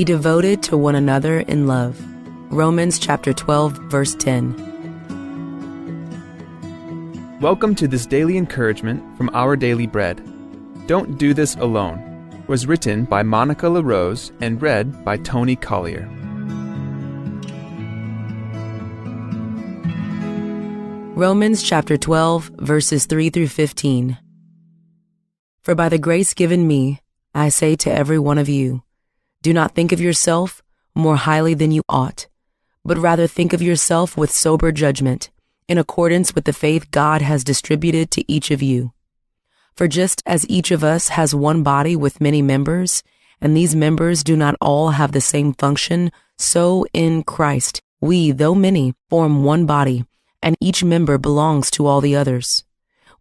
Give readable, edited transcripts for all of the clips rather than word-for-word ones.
Be devoted to one another in love. Romans chapter 12, verse 10. Welcome to this daily encouragement from Our Daily Bread. Don't Do This Alone was written by Monica LaRose and read by Tony Collier. Romans chapter 12, verses 3 through 15. For by the grace given me, I say to every one of you, do not think of yourself more highly than you ought, but rather think of yourself with sober judgment, in accordance with the faith God has distributed to each of you. For just as each of us has one body with many members, and these members do not all have the same function, so in Christ we, though many, form one body, and each member belongs to all the others.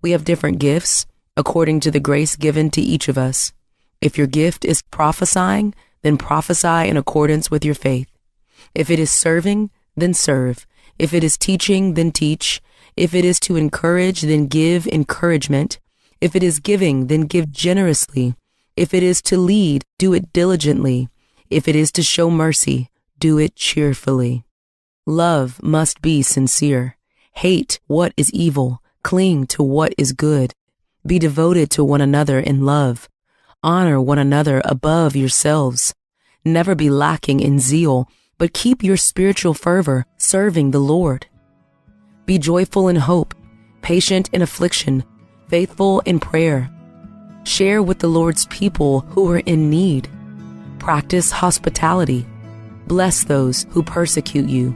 We have different gifts, according to the grace given to each of us. If your gift is prophesying, then prophesy in accordance with your faith. If it is serving, then serve. If it is teaching, then teach. If it is to encourage, then give encouragement. If it is giving, then give generously. If it is to lead, do it diligently. If it is to show mercy, do it cheerfully. Love must be sincere. Hate what is evil. Cling to what is good. Be devoted to one another in love. Honor one another above yourselves. Never be lacking in zeal, but keep your spiritual fervor, serving the Lord. Be joyful in hope, patient in affliction, faithful in prayer. Share with the Lord's people who are in need. Practice hospitality. Bless those who persecute you.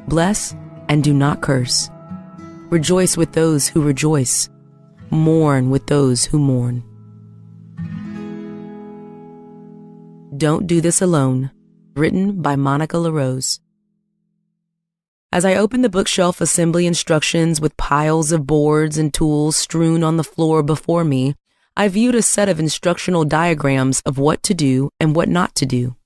Bless and do not curse. Rejoice with those who rejoice. Mourn with those who mourn. Don't Do This Alone, written by Monica LaRose. As I opened the bookshelf assembly instructions with piles of boards and tools strewn on the floor before me, I viewed a set of instructional diagrams of what to do and what not to do.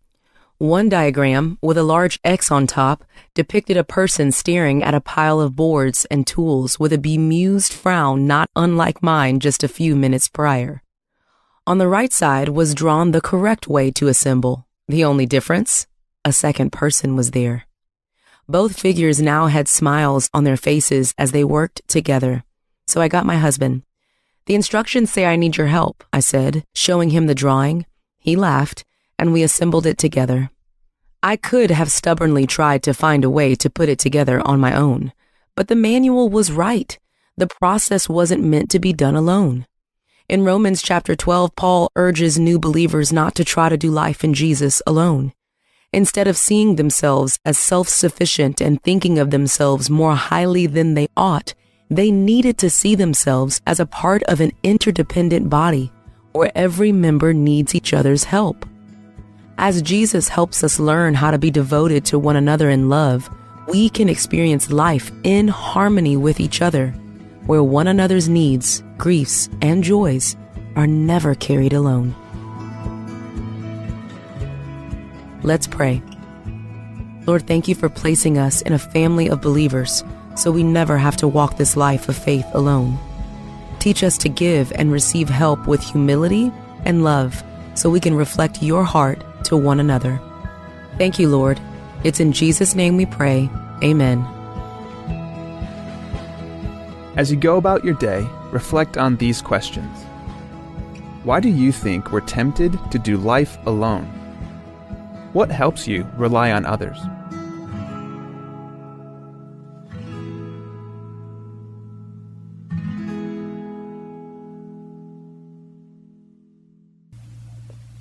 One diagram, with a large X on top, depicted a person staring at a pile of boards and tools with a bemused frown not unlike mine just a few minutes prior. On the right side was drawn the correct way to assemble. The only difference? A second person was there. Both figures now had smiles on their faces as they worked together. So I got my husband. The instructions say I need your help, I said, showing him the drawing. He laughed, and we assembled it together. I could have stubbornly tried to find a way to put it together on my own, but the manual was right. The process wasn't meant to be done alone. In Romans chapter 12, Paul urges new believers not to try to do life in Jesus alone. Instead of seeing themselves as self-sufficient and thinking of themselves more highly than they ought, they needed to see themselves as a part of an interdependent body where every member needs each other's help. As Jesus helps us learn how to be devoted to one another in love, we can experience life in harmony with each other, where one another's needs, griefs, and joys are never carried alone. Let's pray. Lord, thank you for placing us in a family of believers so we never have to walk this life of faith alone. Teach us to give and receive help with humility and love so we can reflect your heart to one another. Thank you, Lord. It's in Jesus' name we pray. Amen. As you go about your day, reflect on these questions. Why do you think we're tempted to do life alone? What helps you rely on others?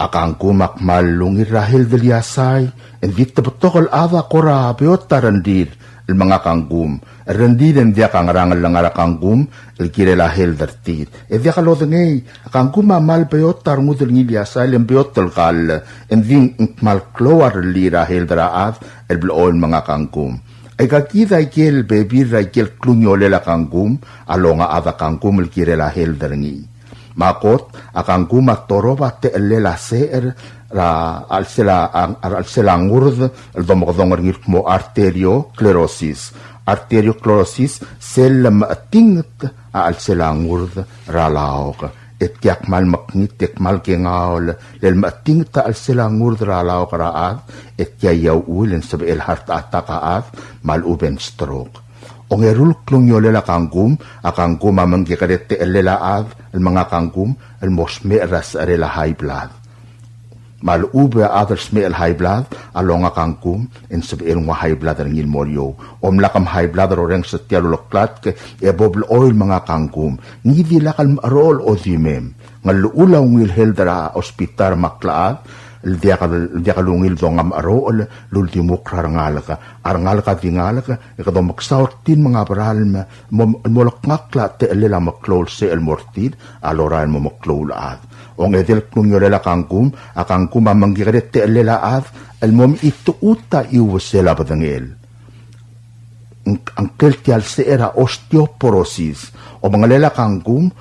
Akang kumak malungi rahil deliasay, en vita betokol ava kora beot tarandir, el mga kanggum, rendir en dia kang rangal langar kanggum, el kire lahil dertit. E dia kalodengay, akang kumamal beot tarngudel ngiliasay, el beot telkal, en ving mal kloar li rahil deraat, el bloon mga kanggum. Ay kakita ikel bebir ikel klunyole la kanggum, alonga ava kanggum el kire lahil derngi. Makot akang kumak toroba te elela seer ra alsela ngurd el domogdongor ngir mo arteriosclerosis sel matingt alsela ngurd ra laog etiak mal maknit tek mal kengaol lel mating ta al sila ngurdra lao karaat etia yaw ulen sabi el hart atakaat mal uben stroke. Ong erul klung yolela kanggum akangkum amang kikadete elelaad el mga kanggum el mosme ras arela high blood. Mal ube others me el high blood along akangkum en sabi el nga high blood ang ilmoryo. Lakam high blood roreng sa tialuloklat ke ebobl oil mga kanggum ngidi lakal marol o dimem. Ngal ulaw ngil heldara ospital maklaad el dia kalungil dong am arol lultimo krarangalaka arangalaka dingalaka ikadong maksaortin mga baral molok ngakla te elela maklol se el mortid aloran mo maklolaad. Ong edel kung yolela kangkum akangkum amanggiradet te elela ad el mom itu uta iwasela badangel. Ang keltial se era osteoporosis o mga lela kangkum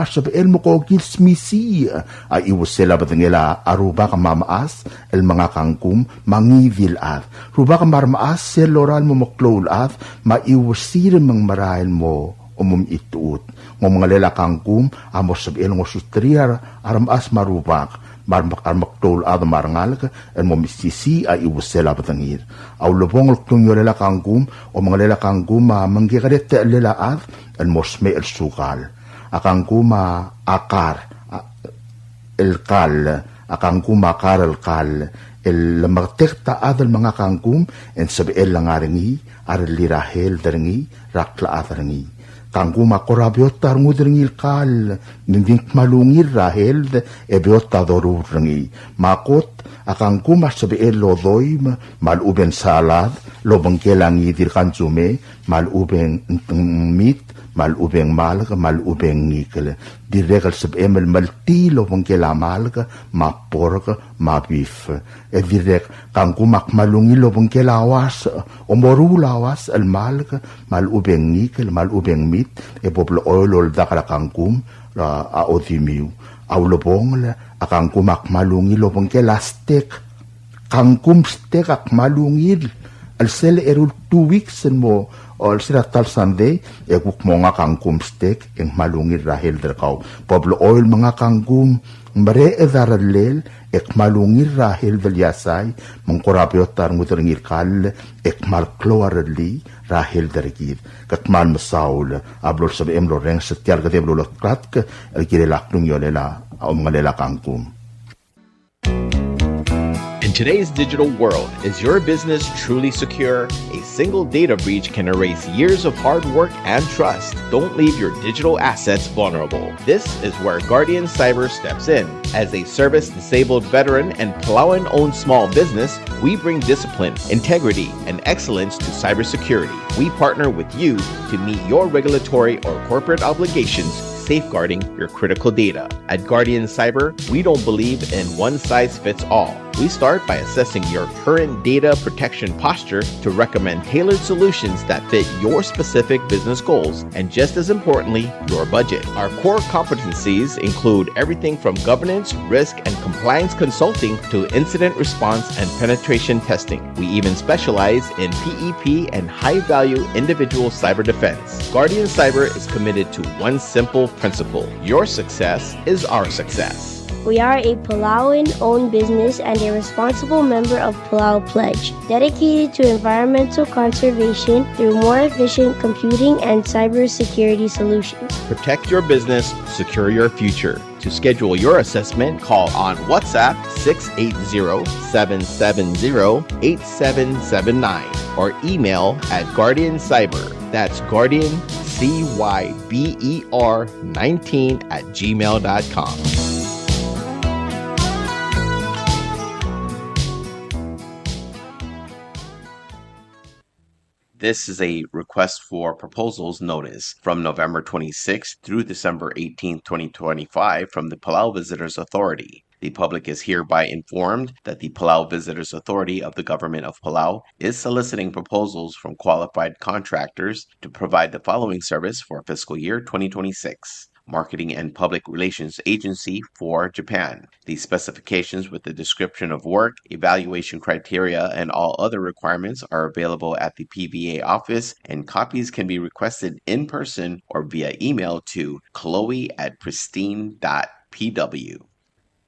asabel mo ko gilsmisi ay iwasela badangela aruba ka mamaas el mga kangkum mangivil ad ruba ka marmaas sel loral mo maklol ad maiwasir mang marail mo umum ituut ng mga lela kangkum amos sabihin ng osustriar aramas marubak armaktol ad marangal en mo misisi ay iwasela batangir aw lubong tung lela kangkum o mga lela kangkum manggikadet te lela ad en mosme el sukal akangkum akar el kal akangkum akar el kal el magtekta adal mga kangkum en sabihin lang aringi arlirahel daringi rakla adaringi kangkum akorabiot tarngudringil kal ninding malungir rahel ebiot tadorurringi makot akangkum asabiel lodoy maluben salad lobang kelangi dirkansume maluben meat malubeng malga malubeng nikel direkal sabemel malti lobang kelamalga maporga mabif direk kangkumak malungi lobang kelawas o morulawas al malga malubeng nikel malubeng meat boblo oil dakala kangkum a odimiu aw lobong akangkumak malungi lobang kelastek kangkum stek ak malungil al sel erul 2 weeks mo o sila tal Sunday ekuk mo nga kangkum steak ang malungir rahel derkaw poblo oil mga kangkum mare edaralel ek malungir rahel del yasay mangkorapyo tar ngutringir kal ek mal kloarli rahel dergir katmal masaul ablor sabi emlo reng setyar gade blo kratk el kirelak nung yolela o mga lela kangkum. In today's digital world, is your business truly secure? A single data breach can erase years of hard work and trust. Don't leave your digital assets vulnerable. This is where Guardian Cyber steps in. As a service-disabled veteran and Palauan-owned small business, we bring discipline, integrity, and excellence to cybersecurity. We partner with you to meet your regulatory or corporate obligations, safeguarding your critical data. At Guardian Cyber, we don't believe in one-size-fits-all. We start by assessing your current data protection posture to recommend tailored solutions that fit your specific business goals and, just as importantly, your budget. Our core competencies include everything from governance, risk, and compliance consulting to incident response and penetration testing. We even specialize in PEP and high-value individual cyber defense. Guardian Cyber is committed to one simple principle: your success is our success. We are a Palauan-owned business and a responsible member of Palau Pledge, dedicated to environmental conservation through more efficient computing and cybersecurity solutions. Protect your business, secure your future. To schedule your assessment, call on WhatsApp 680-770-8779 or email at Guardian Cyber. That's Guardian, CYBER 19@gmail.com. This is a request for proposals notice from November 26th through December 18th, 2025 from the Palau Visitors Authority. The public is hereby informed that the Palau Visitors Authority of the Government of Palau is soliciting proposals from qualified contractors to provide the following service for fiscal year 2026. Marketing and Public Relations Agency for Japan. These specifications with the description of work, evaluation criteria, and all other requirements are available at the PBA office, and copies can be requested in person or via email to chloe@pristine.pw.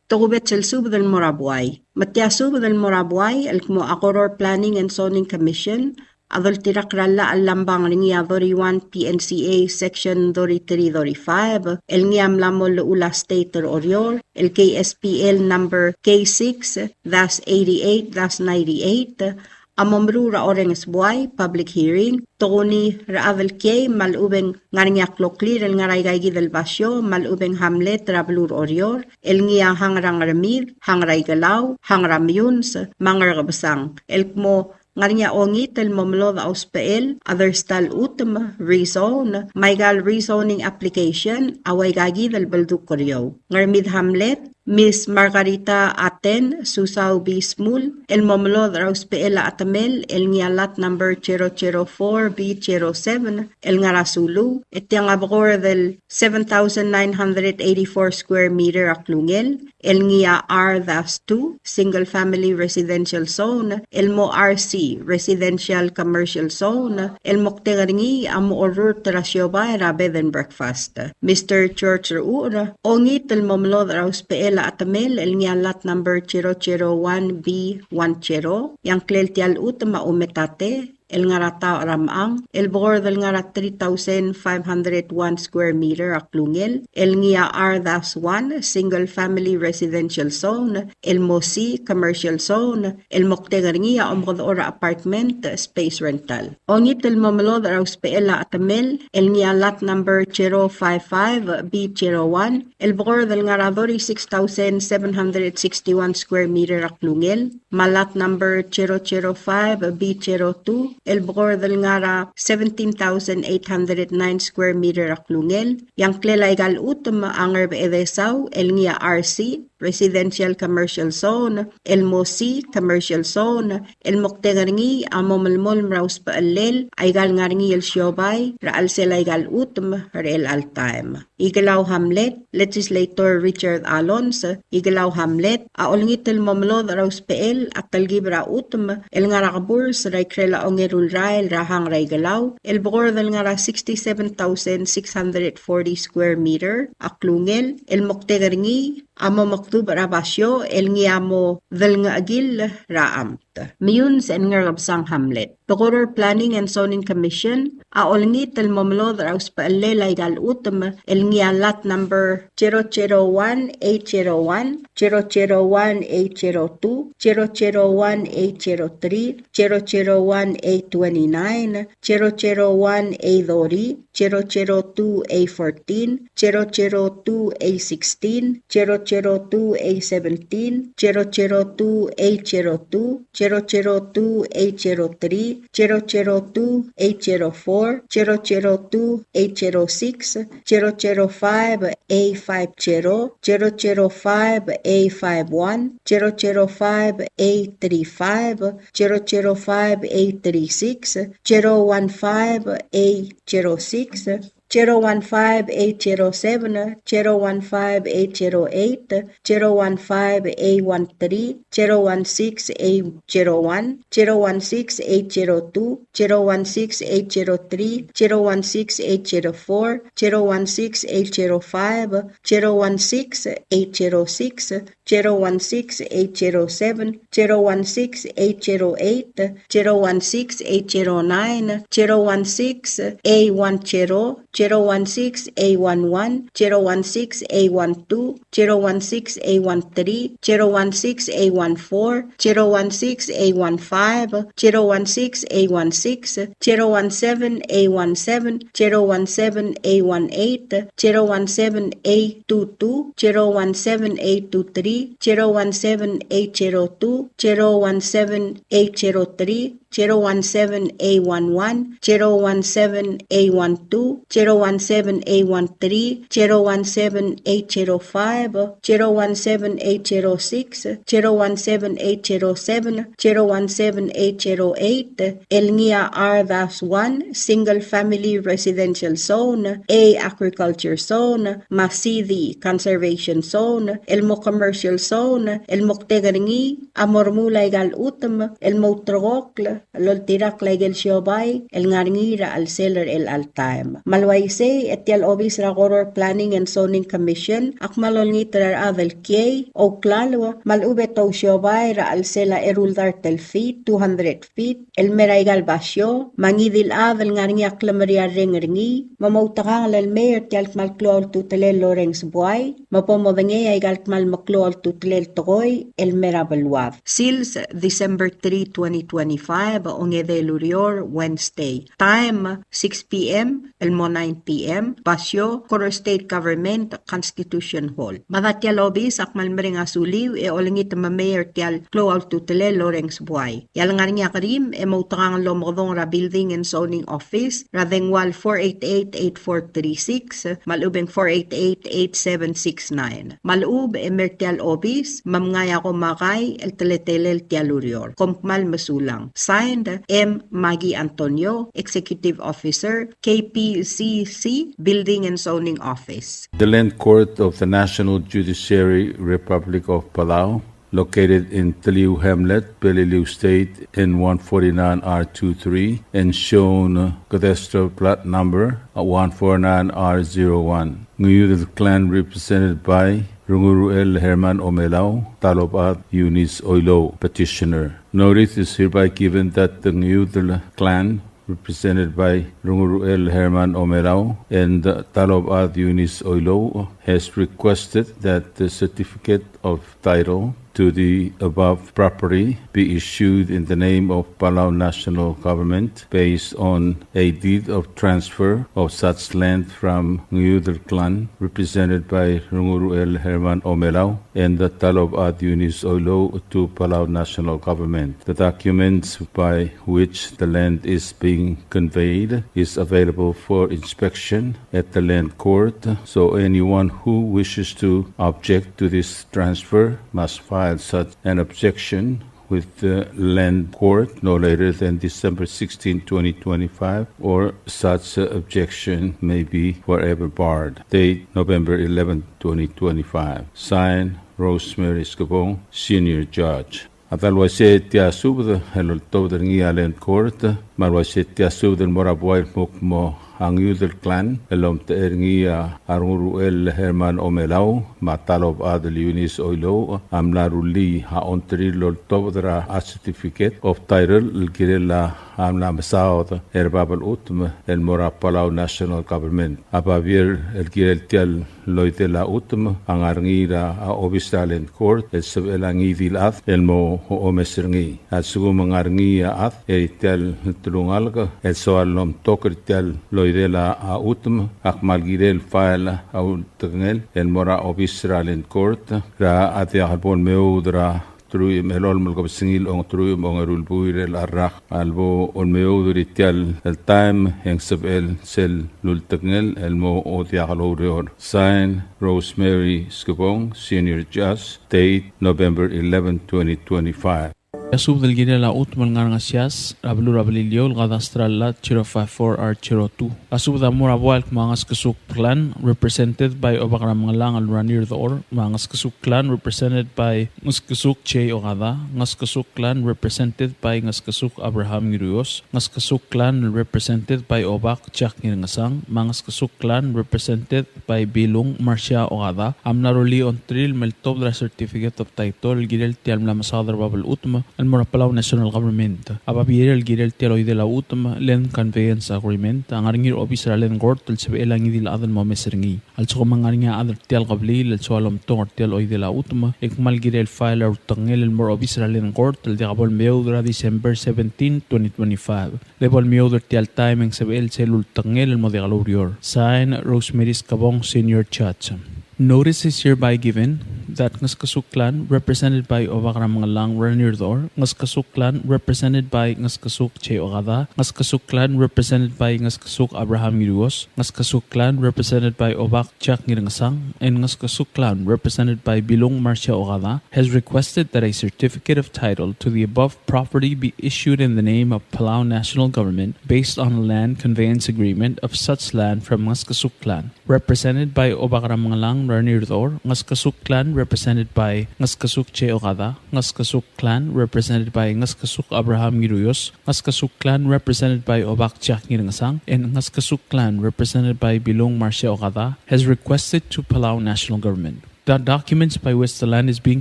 Togubet Selsu del Morabuay. Matiasu del Morabuay, el Kmo Akoror Planning and Zoning Commission, adol tirakralla al lambang ringia 31 PNCA Section 33-35, el ngiam lamol ula state orior, el KSPL number K6-88-98, amomrura orengs buay, public hearing, Tony Raavel K. malubeng ngarinyak loklir el ngaraygay del basyo, malubeng hamlet rablur orior, el ngia hangrang ramid, hangray galaw, hangram yuns, mangarabasang, el kmo ngarinya ongit el momlo da auspeel, others tal utum, rezone, maygal rezoning application, away gagi del balduk koryo. Ngarmid hamlet, Miss Margarita Aten, Susaw Bismul, el momlo da auspeel atamel, el ngialat number 004B07, el ngarasulu, etiang abgor del 7,984 square meter aklungel, el ngia R-2, single family residential zone, el mo RC, residential commercial zone, el moktengaringi amo orur terasyoba era bed and breakfast. Mr. Church Ura, ongit el momlo da auspeel atamel, el ngia lat number 001B10, yang kleltial utama umetate, el ngarata ramang, el bor del ngarat 3,501 square meter aklungel, el ngia R-1, single family residential zone, el mosi commercial zone, el moktegar ngia omgodora apartment space rental. Ongit el momelod rauspeela atamel, el ngia lat number 055B01, el bor del ngaradori 6,761 square meter aklungel, malat number 005B02, el bor del ngara 17,809 square meter aklungel, yang klelaigal utum anger beedesaw, el ngia RC, residential commercial zone, el mosi commercial zone, el moktegaringi amomalmol mraus paalel, aigal ngaringi el siobay, raal selaigal utum, rel al time. Igalaw Hamlet, Legislator Richard Alonso, Igalaw Hamlet, aolngit el momlod raus peel, at talgibra utum, el ngarakabur sa raikrela ongerul rail rahang raigalaw, el bor del ngara 67,640 square meter, aklungel, el moktegaringi, amo maktub rabasyo, el ngiamo del ngagil raamt. Miyun sa ngarabsang Hamlet. Pagoror Planning and Zoning Commission, aolngit el momlod raus paalelay gal utum, el ngialat number 001-801, 001-802, 001-803, 001-829, 001-830, 002-A14, 002-A16, 002-A17, 002-A02, 002-803, 002-804, 002-806, 005-A50, 005-A51, 005-A35, 005-A36, 015-A06, 015-807, 015-808, 015-813, 016-801, 016-802, 016-803, 016-804, 016-805, 016-806, 016-807, 016-808, 016-809, 016-A10, 016-A11, 016-A12, 016-A13, 016-A14, 016-A15, 016-A16, 017-A17, 017-A18, 017-A22, 017-A23, 017-A02, 017-A03, 017-A11, 017-A12, 017-A13, 017-813, 017-805, 017-806, 017-807, 017-808, Elngia R-1, Single Family Residential Zone, A Agriculture Zone, Masidi Conservation Zone, Elmo Commercial Zone, Elmo Tegaringi, Amormulay gal Utam, Elmo Trogokl, Loltirak Legel Siobay, El Ngarngira al Seller El Altaim. Malwaise etial obis ra Horror Planning and Zoning Commission, akmalolngit ra Avel Kiay, o Klalo, malubeto Siobay ra al Sela Eruldar Tel feet, 200 feet, El Meraigal Basyo, Mangidil Avel Ngarngia Clamaria Ringringi, Mamautakang El Mayor tial Malclol Tutelel Lorenz Buay, Mapomodenge ay Galtmal Maclol Tutelel Togoy, El Merabalwaf. Seals December 3, 2025, Ongede Lurior, Wednesday. Time 6 p.m. Elmo 9 p.m. Basyo, Coro State Government, Constitution Hall. Madatya lobis akmal mering asuliw e olingit mayor tial Cloal Tutele Lorenz Buay. Yalangar niya karim e mautakang lomodong ra Building and Zoning Office, Radengwal 488-8436, malubeng 488-8769. Malub e mertial obis, mamngaya ko makay el teletelel tialurior. Kompmal masulang. Signed, M. Maggie Antonio, Executive Officer, KPCC, Building and Zoning Office. The Land Court of the National Judiciary Republic of Palau, located in Taliu Hamlet, Peleliu State, in 149R23, and shown cadastral plot number 149R01. Nguyudel clan represented by Runguruel Herman Omelao, Talobat Eunice Oilo, petitioner. Notice is hereby given that the Nguyudel clan represented by Runguruel Herman Omelao and Talobat Eunice Oilo has requested that the certificate of title to the above property be issued in the name of Palau National Government based on a deed of transfer of such land from Nguyudel clan represented by Runguruel Herman Omelao and the Talobat Eunice Oilo to Palau National Government. The documents by which the land is being conveyed is available for inspection at the land court, so anyone who wishes to object to this transfer must file such an objection with the land court no later than December 16, 2025, or such objection may be forever barred. Date November 11, 2025. Signed, Rosemary Scabong, Senior Judge. Atalwase tia subda helol tawder ngi land court marwase tia subda moraboy mukmo ang Udel clan elom te ngi Arunguruel Herman Omelao matalob adel Eunice Oilo amlaruli ha ontri lol tawdra a certificate of title girela amla masaud erbabal utm el mora Palau National Government abavir el girel tial loitela utm ang arngira a obistalent court el sebelangi dilat el mo o meserngi at sugo mangarngi at eritel tulungalga el soalom tokertel loidela a utm akmalgirel file au tngel el mora obistalent court ra atia harbon meudra trui melol mulko singil ong trui mongarul buirel arrak albo on meudri tial el time heng sebel sel lultngel el mo otia halorior. Sign Rosemary Scabong, Senior Judge. Date November 11, 2025. Asub del Girela Utmal Ngarangasias, Rablu Rabilio, Gadastrala, 054R02. Asub the Moraboal Mangas Kasuk clan, represented by Obakaramang al Ranir the Or, Mangas Kasuk clan, represented by Ngaskasuk Che Ogada, Ngaskasuk clan, represented by Ngaskasuk Abraham Ngirios, Ngaskasuk clan, represented by Obak Chak Ngirangasang, Mangaskasuk clan, represented by Bilung Marcia Ogada, Amnaroli on Trill Meltobra certificate of title, Girel Tialma Masadar Babel Utma, el mora Palau National Government. Ababir el girel tialoy de la utma land conveyance agreement ang aringir officer land court tel sebe elang idil adal mo meserngi. Al so mangaringa adal tial qabli el soalom tong tialoy de la utma ekmal girel file or tangel el mora officer land court tel diabol meudra December 17, 2025. Lebol meudra tial timing sebe el selul tangel el modegalurior. Sign Rosemary Scabong, Senior Judge. Notice is hereby given that Ngaskasuk clan, represented by Obakaramangalang Ranirthor, Ngaskasuk clan, represented by Ngaskasuk Che Ogada, Ngaskasuk clan, represented by Ngaskasuk Abraham Giruos, Ngaskasuk clan, represented by Obak Chak Ngirangasang, and Ngaskasuk clan, represented by Bilong Marcia Ogada, has requested that a certificate of title to the above property be issued in the name of Palau National Government based on a land conveyance agreement of such land from Ngaskasuk clan, represented by Obakaramangalang Ranirthor, Ngaskasuk clan, represented by Ngaskasuk Che Ogada, Ngaskasuk clan, represented by Ngaskasuk Abraham Giruyos, Ngaskasuk clan, represented by Obak Chak Ngirangasang, and Ngaskasuk clan, represented by Bilong Marcia Ogada, has requested to Palau National Government. The documents by which the land is being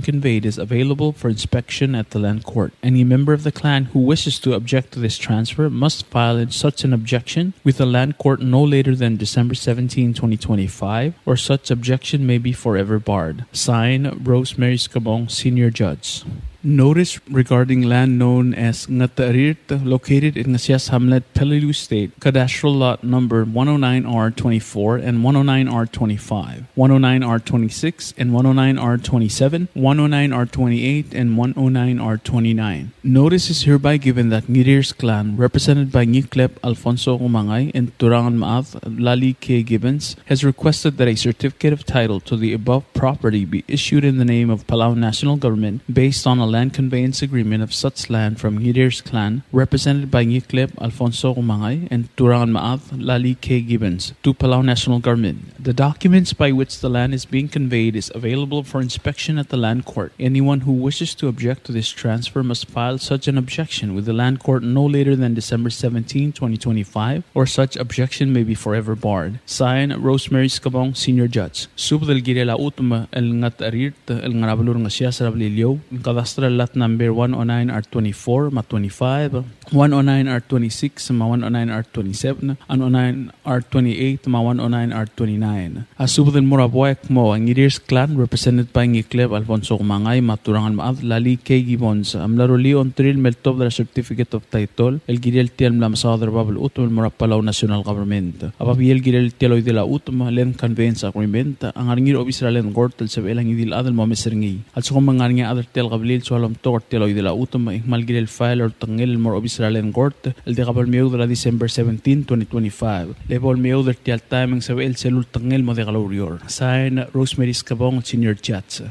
conveyed is available for inspection at the land court. Any member of the clan who wishes to object to this transfer must file such an objection with the land court no later than December 17, 2025, or such objection may be forever barred. Signed, Rosemary Scabong, Senior Judge. Notice regarding land known as Ngatarit, located in Ngasias Hamlet, Peleliu State, cadastral lot number 109R24 and 109R25, 109R26 and 109R27, 109R28 and 109R29. Notice is hereby given that Ngirirs clan, represented by Ngiklep Alfonso Umangay and Turangan Maath Lali K. Gibbons, has requested that a certificate of title to the above property be issued in the name of Palau National Government based on a land conveyance agreement of such land from Ngirirs clan, represented by Ngiklep Alfonso Umangay and Turangan Maath Lali K. Gibbons, to Palau National Government. The documents by which the land is being conveyed is available for inspection at the land court. Anyone who wishes to object to this transfer must file such an objection with the land court no later than December 17, 2025, or such objection may be forever barred. Signed, Rosemary Scabong, Senior Judge. Sub del Girela Utma el Ngatarit el Ngarabalur Ngasias Rablilio, Cadastral Lot Number 109R24, Ma25, 109R26, Ma109R27, 109R28, Ma109R29. Asub del Moraboyak Mo, ang Ngirirs clan, represented by Ngiklep Alfonso Kumangay, Maturangan Maath Lali K. Gibbons, Amlaruli on Trill Meltov the certificate of title, El Girel Tiel Mlam Southern Babel Utum, Morapalau National Government. Ababiel Girel Tieloy de la Utum, Len Conveyance Agreement, ang Arngir of Israel and Gortel Sabelang Idil Adel Momesringi. At so kung mga other Tel Gablil, so alam to Tieloy de la Utum, Malgirel file or Tangil more of Israel and Gort, El de Gabal Meo de la December 17, 2025. Level Meo de Tial Timing Sabel Selul Tangil Mo de Galurior. Sign Rosemary Scabong, Senior Judge.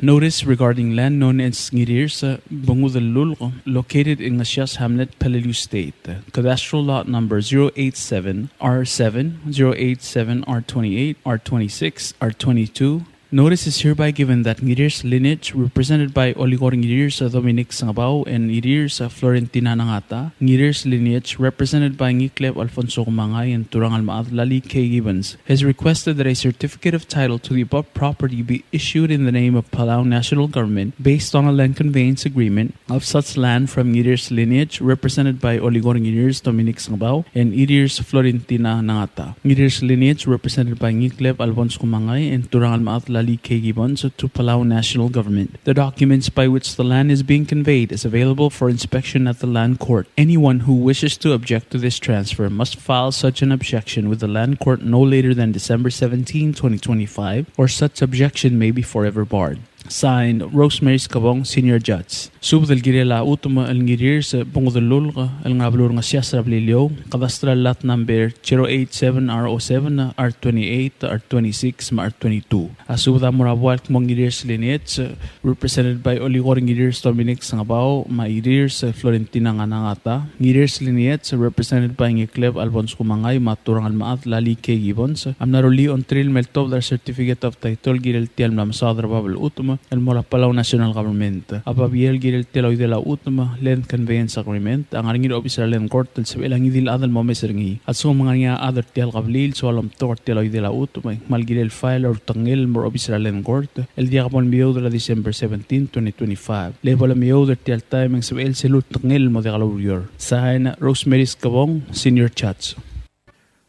Notice regarding land known as Ngirirs Bungudalul, located in Ngasias Hamlet, Peleliu State. Cadastral lot number 087R7, 087R28, R26, R22. Notice is hereby given that Ngirirs lineage, represented by Oligor Ngirirs Dominic Sangabao and Ngirirs Florentina Nangata, Ngirirs lineage, represented by Ngiklep Alfonso Kumangay and Turangan Maath Lali K. Gibbons, has requested that a certificate of title to the above property be issued in the name of Palau National Government based on a land conveyance agreement of such land from Ngirirs lineage, represented by Oligor Ngirirs Dominic Sangabao and Ngirirs Florentina Nangata, Ngirirs lineage, represented by Ngiklep Alfonso Kumangay and Turangan Maath Lali K. Gibbons, to Palau National Government. The documents by which the land is being conveyed is available for inspection at the land court. Anyone who wishes to object to this transfer must file such an objection with the land court no later than December 17, 2025, or such objection may be forever barred. Signed, Rosemary Scabong, Senior Judge. Sub del Girela Utuma el Ngirirs Bungudalul el Ngablur Ngasias Rablilio, Cadastral Lot Number 087R07, R28, R26, R22. Asub da Morabual Ngirirs lineage, represented by Oligor Ngirirs Dominic Sangabao, Ngirirs Florentina Nangata, Ngirirs lineage, represented by Ngiklep Alfonso Kumangay, Maturangan Maath Lali K. Gibbons, Amnaruli on Trill Meltov the certificate of title Girel Tiel Mlam Southern Babel Utuma, el Morapalau National Government. Ababiel Girel Teloy de la Utma Land Conveyance Agreement, ang Arngir of Israel and Gortel Sabelang Idil Adel Momesringi. At so mga niya other Tiel Gablil, so alam to Teloy de la Utma, Malgirel file or Tangil more of Israel and Gort, el Diagapon Mio de la December 17, 2025. Level Mio de Tiel Timing Sabel Selut Tangil mo de Galurior. Sign, Rosemary Scabong, Senior Judge.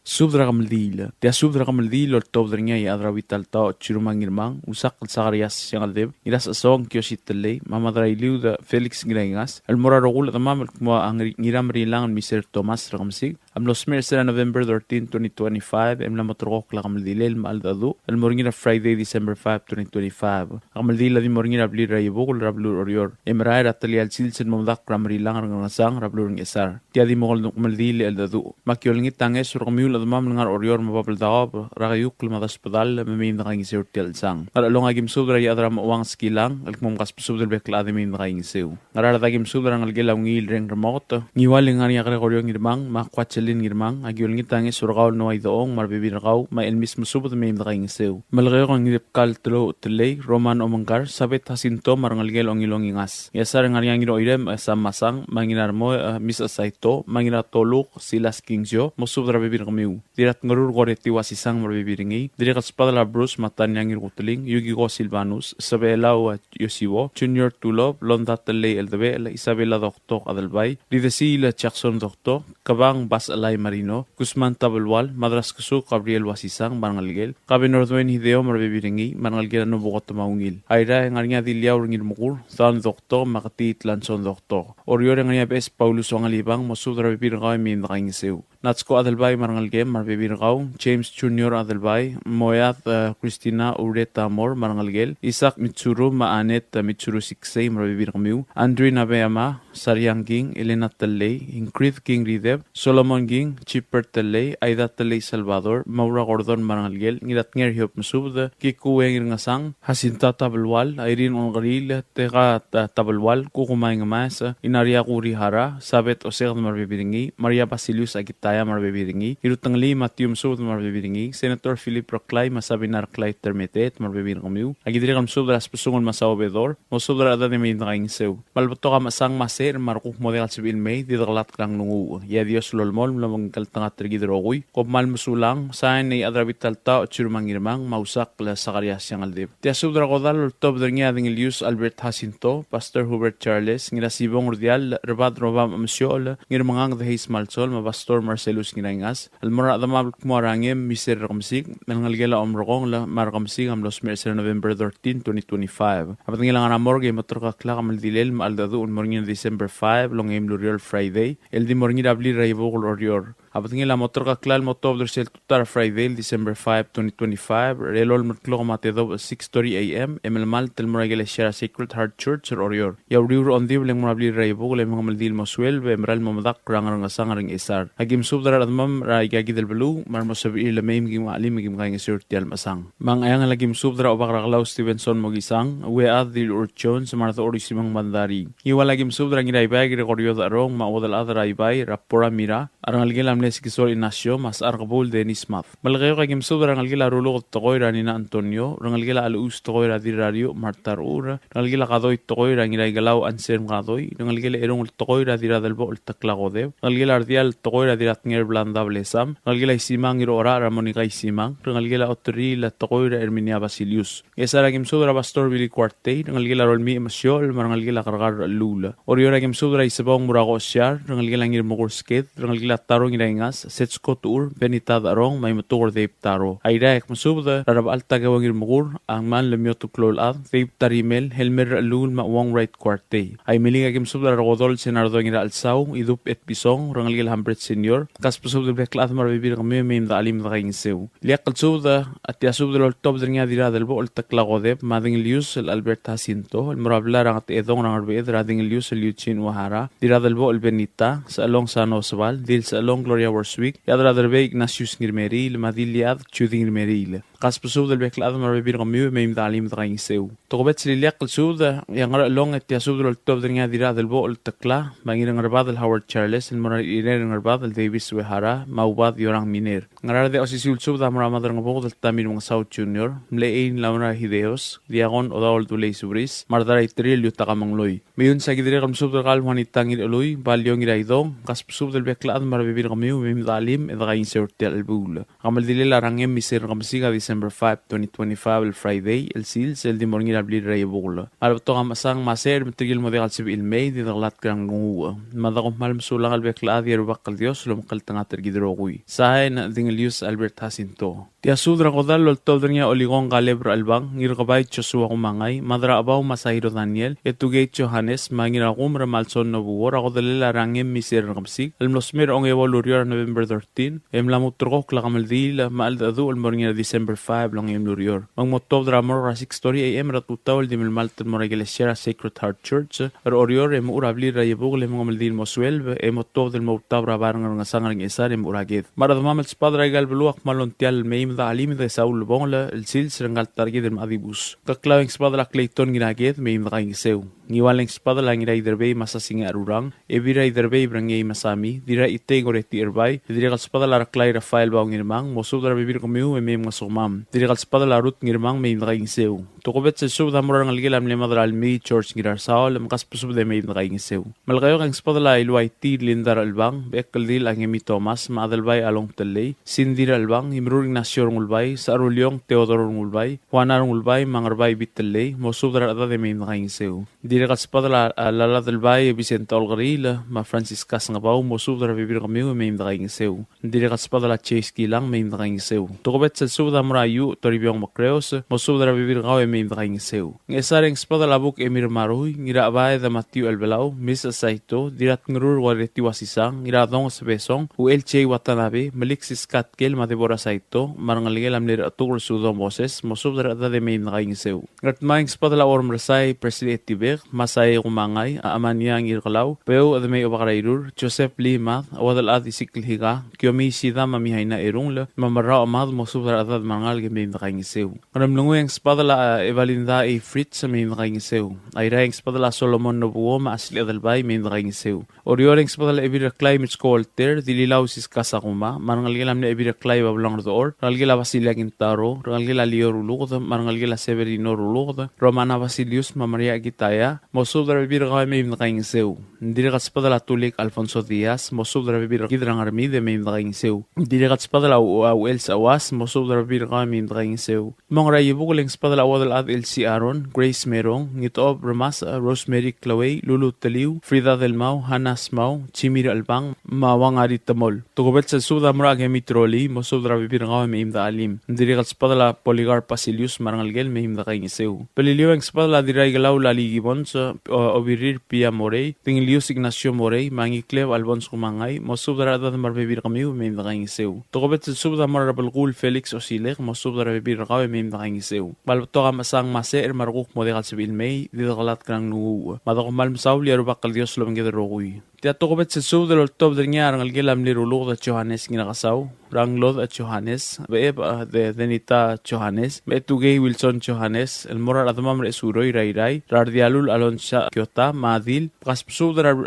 Subdragamaldil. Tia subdragamaldil or tobdringa y adravital ta chirumangirmang usak sagarias siangadeb iras asong kiositele mamadrailiu da Felix Grengas el morarogul da mamal mo ang ngiram rilang Mr. Thomas Ragamsig Amlos Mersa November 13, 2025, Emla Motorok la Kamaldilel Maaldadu, Almoringira Friday, December 5, 2025. Kamaldila di Moringira Bli Rayibukul Rablur Orior, Emraer Atalial Silsen Momdak Ramri Lang Rangasang Rablur Esar. Tiadi Mogol Maldili Eldadu. Makiolingit Tanges Ramul Admam Langar Orior Mababaldao, Ragayuk Lumadaspodal, Memim Rangisir Tielsang. Alalong Agim Sudra Yadram Wang Skilang, Alkmum Kaspusudel Bekla Admin Rangisu. Nararagim Sudra Angel Ngil Ring Remote, Niwaling Ania Gregorion Girmang, Makwachelin Girmang, Agiolingit Tanges Surgaw no Idoong, Marbibirgaw, Ma El Mismo Subot Mim Rangisu. Malgayong Ngipkal Tlo Tlay, Roman Omangar, Sabet Hasinto, Marangalgel Ongilong Ingas. Yasar Ngariang Irem, Samasang, Manginarmo, Miss Asaito, Manginatoluk, Silas Kingsyo, Mosubra Bibirgamiu. Dirat Ngurur Goreti Wasisang Marbibiringi, Dirat Spadala Bruce Matanyang Irutling, Yugigo Silvanus, Isabela Yosiwo, Junior Tulob, Londa Tlay Eldebe, Isabela Doctor Adelbay, Lidesila Jackson Doctor, Kabang Bas Alay Marino, Guzman Tabelwal, Madras Kusu, Gabriel Wasisang, Marangalgel, Kabe Northwen Hideo Marbibiringi, Marangalgel no Bogota Maungil. Aira Ngarinya Diliao Ringil Mugur, Than Doctor, Makati Tlanson Doctor. Orior Ngarinya Bes Paulus Wangalibang, Mosudra Bibirgaw Min Rangiseu. Natsko Adelbay Marangalgem, Marbibirgaw, James Junior Adelbay, Moyat Christina Ureta Amor, Marangalgel, Isaac Mitsuru, Maanet Mitsuru Siksay, Marbibirgamiu, Andrew Nabeyama, Saryang Ging, Elena Talay, Ingrid King Rideb, Solomon Ging, Chipper Talay, Aida Talay Salvador, Maura Gordon Marangalgel, Ngirat Ngerhiop Masubda, Kikuweng Ngasang, Hasinta Tabelwal, Irene Ongaril, Tega Tabelwal, Kukumay Ngamasa, Inaria Kurihara, Sabet Oseg Marbibiringi, Maria Basilius Agitaya Marbibiringi, Irutangli Matium Sud Marbibiringi, Senator Philip Proclay, Masabinar Clay Termetet, Marbibiringiu, Agidrigam Subras Pusungon Masawabedor, Mosudra Adanemin Raingsew, Malbotoka Masang Maser, Markuk Model Civil May, Didaglat Kang Nungu, Yadios Lolmol, Lamangkaltangat Rigidrogui, Kopmal Musulang, Sain ni Adrabital Tao, Churmangirmang, Mausak, La Sagarias Yang Aldib. Tiasudra Godal, Top Dringa Ilius Albert Jacinto, Pastor Hubert Charles, Nginasibong Urdial, Rebad Robam Amsiol, Ngirmangang the Hays Malsol, Mabastor Marcelus Nginangas, Almora Adamab Kumarangem, Miser Ramsig, Nangalgela Omrogong, La Margamsig, Los Mercer November 13, 2025. Apatingilang Amorge, Motorka Klakam Aldilel, Aldadu, Morning December 5, Long Aim Luriol Friday, El di Morning Abli Raivogol Orior. Apatingila Motorka Klal Motov Sel Tutar Friday, December 5, 2025, Relol Mutlo Matedo 6:30 a.m. Emelmal Telmoragel Shara Sacred Heart Church Orior. Yauriur on Dibling Morabli Raivogol, Emaldil Moswell, Emerald Momadak, Rangasangaring Esar. Agim Subdar Admam, Raigagi del Belu, Marmosabi Lamim Gim Alim Gim Gang Surtial Masang. Mang Ayang Lagim Subdra Obakraglaw Stevenson Mogisang, we ad the Urchon, Samartha Orisimang Bandari. Iwalagim Subdra Niraibag, Gregorio Darong, Maodal Other Ibai, Rapora Mira, Arangalgil Amnesisol Inasio, Mas Argabul Denis Math. Malgayo Kagim Subdra Rangalgila Rulo Togoira Nina Antonio, Rangalgila Alus Togoira Dirario, Martar Ura, Rangalgila Gadoy Togoira Niraigalao Anselm Gadoy, Rangalgila Erong Togoira Dira del Bol Taclagodev, Rangalgila Ardial Togoira Diratnger Blandable Sam, Rangalgila Isimang Irora Ramonica Isimang, Rangalgila Otri La Togoira Herminia Basilius. Esaragim Subdra Pastor Billy Quartey, Rangalgila Rolmi Masiol, Rangalgila Cargar Lula. Orioragim Subdra Isabong Murago Siar, Rangalgila Ngir Mogorsket, Rangalgila Tarong Irangas, Setsko Tur, Benitad Arong, May Mutur Deep Taro. Airaek Masubda, Rarab Alta Gawangir Mugur, Ang Man Lemiotu Klol Ad, Deep Tarimel, Helmer Lul Mawang Right Quartey. Ay Milingagim Subdra Rodol Senardo Ngira Alsaw, Idup et Pisong, Rangalgila Hambret Senior, Kaspasubda Beklat Marbibir Mim da Alim Raingsew. Liakal Subda, Atiasubda Top Dringa Dira del Bol Taclagodeb, Mading Lius, El Albert Jacinto, El Morabla Rangat Edong Rangarbed, Rading Lius, El Yuchin Wahara, Dira del Bol Benita, Sa Along San Osval, Dil Sa Along Gloria Warswick, Yadra Derbe Ignatius Nirmeril, Madiliad, Chuding Nirmeril. Kaspasub del Beklad Marbibir Miu, Mim da Alim Raingsew. Togobet Liakal Subda, Yangar Long Atiasubda Top Dringa Dira del Bol Tacla, Mangirang Arbad, El Howard Charles, El Morirang Arbad, El Davis Wehara, Maubad Yorang Miner. Ngarar de Osisul Subda Maramadar Ngabog, El Tamir South Junior, Mlein Launa Hideos, Diagon Odaol Dulei Subris, Mardara Itril Yutakamangloy. Mayun sa Gidrigam Subdagal Juanitangir Eloy, Balyong Iraidong, Kaspasub del Beklad Marbibir Miu, Mim da Alim, Edrain Sertel Bul. Gamaldile Larangem Miser Gamsiga December 5, 2025, el Friday, el Sils, el Dimorngil Ablir Rayabugla. Malabto nga masang maser, matrigil mo dekal sibil May, didaglat kang ngunguwa. Madakong malmsulang albekla adi arubakal Dios, lumkal tangater gidrogui. Sahay na dingilius Albert Jacinto. Tiasudra kodal loltod niya oligong galebra albang, ngirkabay Joshua kumangay, madra abaw Masahiro Daniel, etugay Johannes, mangirakum ramalson no buwar, ako dalila rangem miser kamsik, almosmer ong evoluryar November 13, emlamutrok lakamaldil, maaldadu almorngina December 5 lang emluryar. Mangmotob dramor ra 6:30 am ratutaw dimilmaltan moragelesya Sacred Heart Church, oryor emurabli rayabug lemongaldil moswelv, emotob del motab rabarang ngasangang isar emuragid. Maradamamal spadra galbluak malontial meim da alim da Saul Bongla, el Sils rangal target del Madibus. Kaklawing spadra Clayton ginagid meim da kangisew. Ngiwaling spada lang ira iderbay masasinga arurang, ebira iderbay brangay masami, dira itay goreti erbay, dira kal spada la raklay Rafael baong ngirmang, mosudra bibir kumiu meim ngasumam, dira kal spada la rut ngirmang meim da kangisew. Tukobet sa sub da murang algilam lima da almi church ngirar saol, makas pusub de meim da kangisew. Malkayo kang spada la iluayti lindar albang, bekal dil ang emi Thomas, maadalbay along talay, sindira albang, imruring nasyor ngulbay, sa arulyong Teodoro ngulbay, Juanar ngulbay, mangarbay bitalay, mosudra da de meim da kangisew. Dira kal spada la dalbay Vicente Olgarila, ma Francisca Sangabaw, mosudra bibir kamiu meim da kangisew. Dira kal spada la Chase Kilang meim da kangisew. Tukobet sa sub da murayu Toribiyong Macreos, mosudra bibir kaw meim da kangisew. Ngesareng spada la buk Emir Maruy, ngira abay da Matthew Albelaw, Miss Asaito, dirat ngrur wareti wasisang, ngira dong sa besong, Uelche Watanabe, Malixis Katkel, Madebora Saito, marangaligel amlir atur sudo Moses, mosudra da de meim da kangisew. Ngatmaing spada la ormrasay President Tibek, Masay kumangay, aamanyang irkalaw, pero adamay obakarairur, Joseph Limad, awadal at isiklihiga, kiyomi sida mamihay na irungla, mamaraw amad mosudra adad mangal meim da kangisew. Karamlunguyang spada la Evalinda A. Fritz sa meim da kangisew. Ayrayang spada la Solomon Nobuo, maasli adalbay meim da kangisew. Oryoreng spada la Ebiraklay Mitchkolter, dililaw sis kasakuma, marangalgilam na Ebiraklay bablang rodoor, rangalgila Basilia Gintaro, rangalgila Leo Rulukod, marangalgila Severino Rulukod, Romana Vasilius, Mamaria Gitaya, mosudra bibir kaway meim da kangisew. Dira kat spada la Tulik Alfonso Diaz, mosudra bibir gidrang armide meim da kangisew. Dira kat spada la Uels Awas, mosudra bibir kaway meim da kangisew. Mong rayibuguleng spada la Wadal Ad Elsie Aaron, Grace Merong, Ngitob Ramasa, Rosemary Claway, Lulu Taliw, Frida Del Mau, Hanas Mau, Chimir Albang, Mawang Aritamol. Tukobet sa suda murag emitroli, mosudra bibir kaway meim da alim. Dira kat spada la Poligar Pasilius, marangalgel meim da kangisew. Peliliweng spada la diray galaw laligibon sa Obirir Pia Morey, Tingilius Ignacio Morey, Mangiklev Albons Kumangay, mosudra da marbibir kamiw meim da kangisew. Tukobet sa suda marabelgul Felix Osilek, mosudra bibir kaway meim da kangisew. Balbato ka masang maser marukuk modekal sibil may, didakalat krang nungu. Madakumal masaw liarubakal Dios lumang gidarokuy. Tiatokobet sa suda loltob da niya rangalgilam liruluk da Johannes ginakasaw, ranglod at Johannes, beeb de Denita Johannes, beetugay Wilson Johannes, el morar adamam resuroy rayray, rardialul alonsya Kyota, Madil, pakas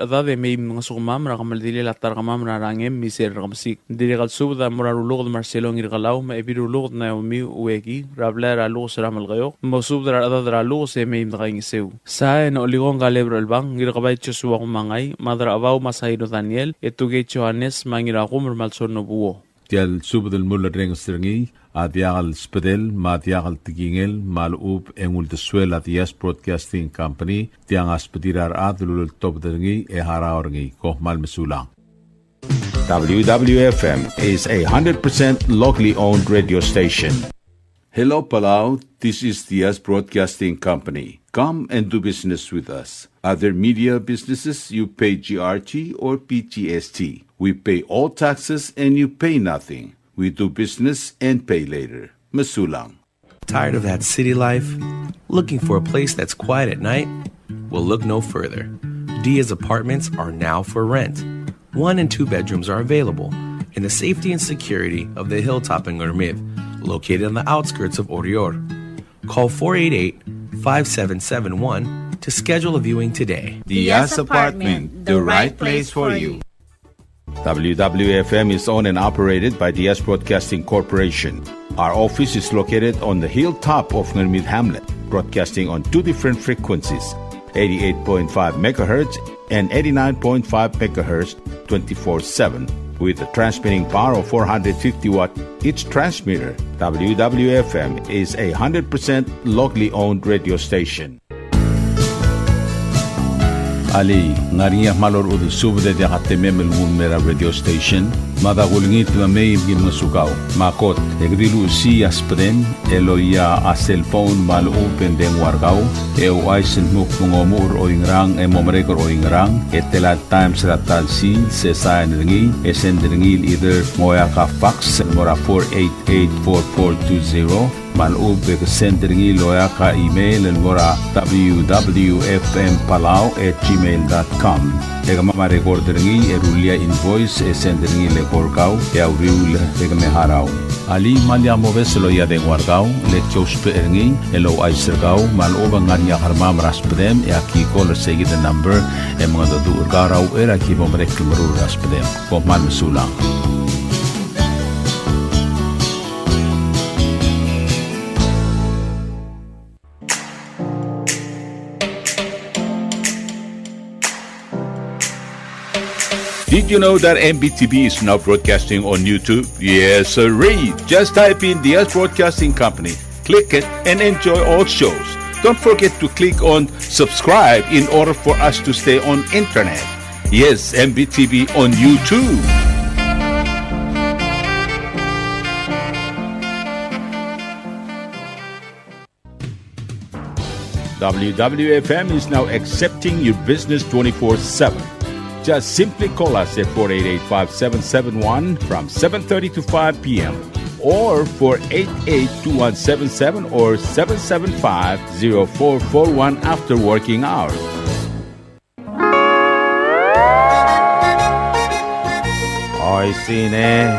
da de may mga sukumam, rakamaldili latar kamam rarangem, miser rakamsik. Dirikal suda moraruluk da Marcelo ngirkalaw, maibiruluk na Naomi Uwegi, rabler aluk sa ramalgayok, mosubda adad raluk sa may nakaingisew. Sa na oligong galebra albang, ngirkabay Joshua kumangay, madra abaw Masahiro Daniel, etugay Johannes, mangirakum malson no buo. Tial subdel mulla reng strengi, adiagal spedel, madiagal tigingel, malub engul de suela Dias Broadcasting Company, tiang aspedirar adlul top drengi e haraorngi, kohmal mesulang. WWFM is a 100% locally owned radio station. Hello Palau, this is Dias Broadcasting Company. Come and do business with us. Other media businesses, you pay GRT or PTST. We pay all taxes and you pay nothing. We do business and pay later. Masulang. Tired of that city life? Looking for a place that's quiet at night? Well, look no further. Dia's apartments are now for rent. 1 and 2 bedrooms are available in the safety and security of the hilltop in Gurmid, located on the outskirts of Orior. Call 488-5771 to schedule a viewing today. Dias Apartment, the right place for you. WWFM is owned and operated by Dias Broadcasting Corporation. Our office is located on the hilltop of Gurmid Hamlet, broadcasting on 2 different frequencies, 88.5 MHz and 89.5 MHz 24/7. With a transmitting power of 450 watt each transmitter, WWFM is a 100% locally owned radio station. Ali, ngariya malor udu subde de katememel mera radio station, madagulingit mamay gin masukaw, makot, egdilu si aspren, eloya a cellphone mal open den wargaw, aisen muk mungomur o ingrang, momrekor o ingrang, telat times ratal si, sesayan ringi, esendringil either moya ka fax, mora 488-4420, malub ke sendringi loya ka email and mora www.fmpalau@gmail.com. Ega mama recorder ngi erulia invoice sendringi le korkau ya uriul ega me harau. Ali malia moves loya de wargau le chospe ngi elo aisergau maloba ngania harma raspedem ya ki call segi the number e mga du urgarau era ki bomrek mru raspedem ko mal sulang. Did you know that MBTV is now broadcasting on YouTube? Yes, sirree. Just type in the US Broadcasting Company, click it, and enjoy all shows. Don't forget to click on subscribe in order for us to stay on internet. Yes, MBTV on YouTube. WWFM is now accepting your business 24/7. Just simply call us at 488-5771 from 7:30 to 5 p.m. or 488-2177 or 775-0441 after working hours. Oi, Sine.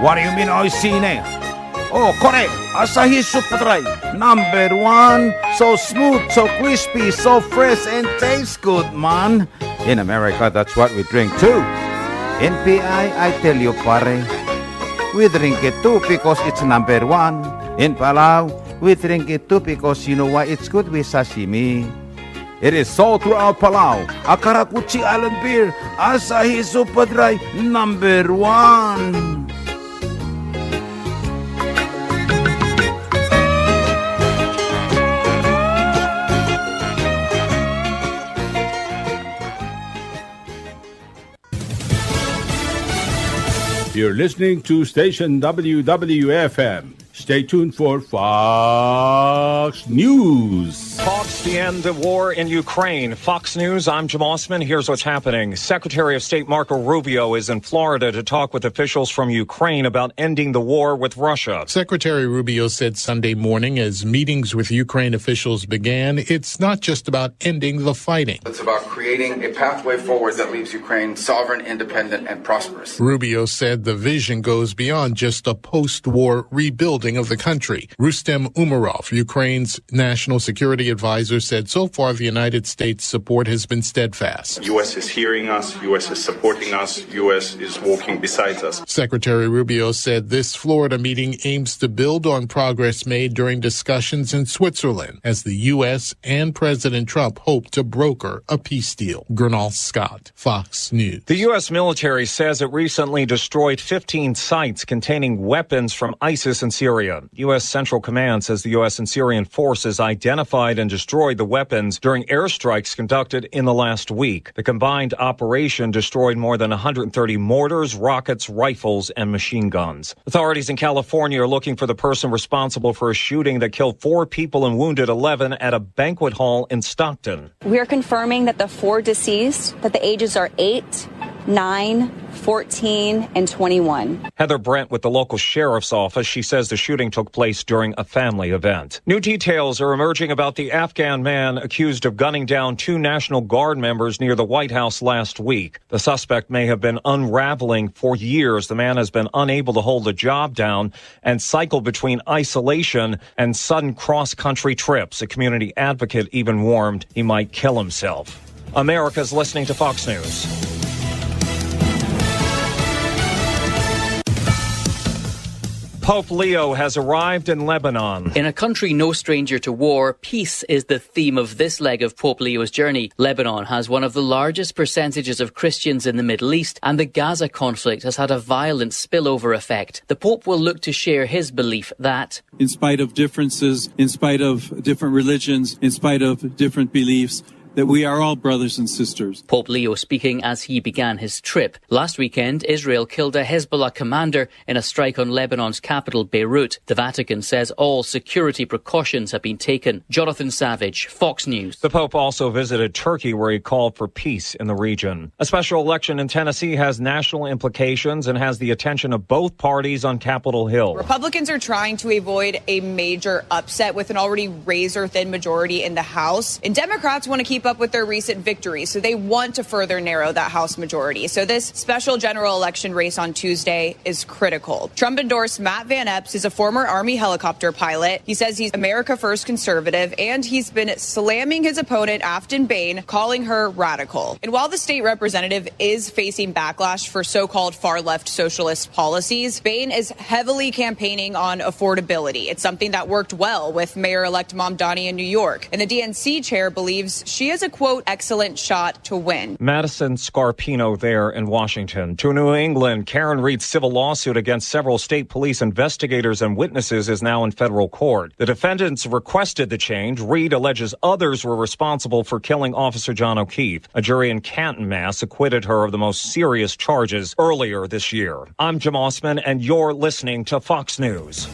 What do you mean, oi, Sine? Oh, correct. Asahi Super Dry. Number 1. So smooth, so crispy, so fresh, and tastes good, man. In America, that's what we drink too. In PI, I tell you, pare, we drink it too because it's number 1. In Palau, we drink it too because you know why it's good with sashimi. It is sold throughout Palau. Akarakuchi Island Beer, Asahi Super Dry, number 1. You're listening to station WWFM. Stay tuned for Fox News. Fox, the end of war in Ukraine. Fox News, I'm Jim Osman. Here's what's happening. Secretary of State Marco Rubio is in Florida to talk with officials from Ukraine about ending the war with Russia. Secretary Rubio said Sunday morning as meetings with Ukraine officials began, it's not just about ending the fighting. It's about creating a pathway forward that leaves Ukraine sovereign, independent, and prosperous. Rubio said the vision goes beyond just a post-war rebuilding of the country. Rustem Umerov, Ukraine's national security advisor, said so far the United States' support has been steadfast. U.S. is hearing us, U.S. is supporting us, U.S. is walking beside us. Secretary Rubio said this Florida meeting aims to build on progress made during discussions in Switzerland as the U.S. and President Trump hope to broker a peace deal. Gernal Scott, Fox News. The U.S. military says it recently destroyed 15 sites containing weapons from ISIS in Syria. U.S. Central Command says the U.S. and Syrian forces identified and destroyed the weapons during airstrikes conducted in the last week. The combined operation destroyed more than 130 mortars, rockets, rifles, and machine guns. Authorities in California are looking for the person responsible for a shooting that killed 4 people and wounded 11 at a banquet hall in Stockton. We are confirming that the 4 deceased, that the ages are 8, 9, 14, and 21. Heather Brent with the local sheriff's office. She says the shooting took place during a family event. New details are emerging about the Afghan man accused of gunning down 2 National Guard members near the White House last week. The suspect may have been unraveling for years. The man has been unable to hold the job down and cycled between isolation and sudden cross-country trips. A community advocate even warned he might kill himself. America's listening to Fox News. Pope Leo has arrived in Lebanon. In a country no stranger to war, peace is the theme of this leg of Pope Leo's journey. Lebanon has one of the largest percentages of Christians in the Middle East, and the Gaza conflict has had a violent spillover effect. The Pope will look to share his belief that, in spite of differences, in spite of different religions, in spite of different beliefs, that we are all brothers and sisters. Pope Leo speaking as he began his trip. Last weekend, Israel killed a Hezbollah commander in a strike on Lebanon's capital, Beirut. The Vatican says all security precautions have been taken. Jonathan Savage, Fox News. The Pope also visited Turkey, where he called for peace in the region. A special election in Tennessee has national implications and has the attention of both parties on Capitol Hill. Republicans are trying to avoid a major upset with an already razor-thin majority in the House. And Democrats want to keep up with their recent victories, so they want to further narrow that House majority. So this special general election race on Tuesday is critical. Trump endorsed Matt Van Epps, who's a former Army helicopter pilot. He says he's America First conservative, and he's been slamming his opponent, Afton Bain, calling her radical. And while the state representative is facing backlash for so-called far-left socialist policies, Bain is heavily campaigning on affordability. It's something that worked well with Mayor-elect Mamdani in New York. And the DNC chair believes she has a, quote, excellent shot to win. Madison Scarpino there in Washington. To New England, Karen Reed's civil lawsuit against several state police investigators and witnesses is now in federal court. The defendants requested the change. Reed alleges others were responsible for killing Officer John O'Keefe. A jury in Canton, Mass. acquitted her of the most serious charges earlier this year. I'm Jim Osman, and you're listening to Fox News.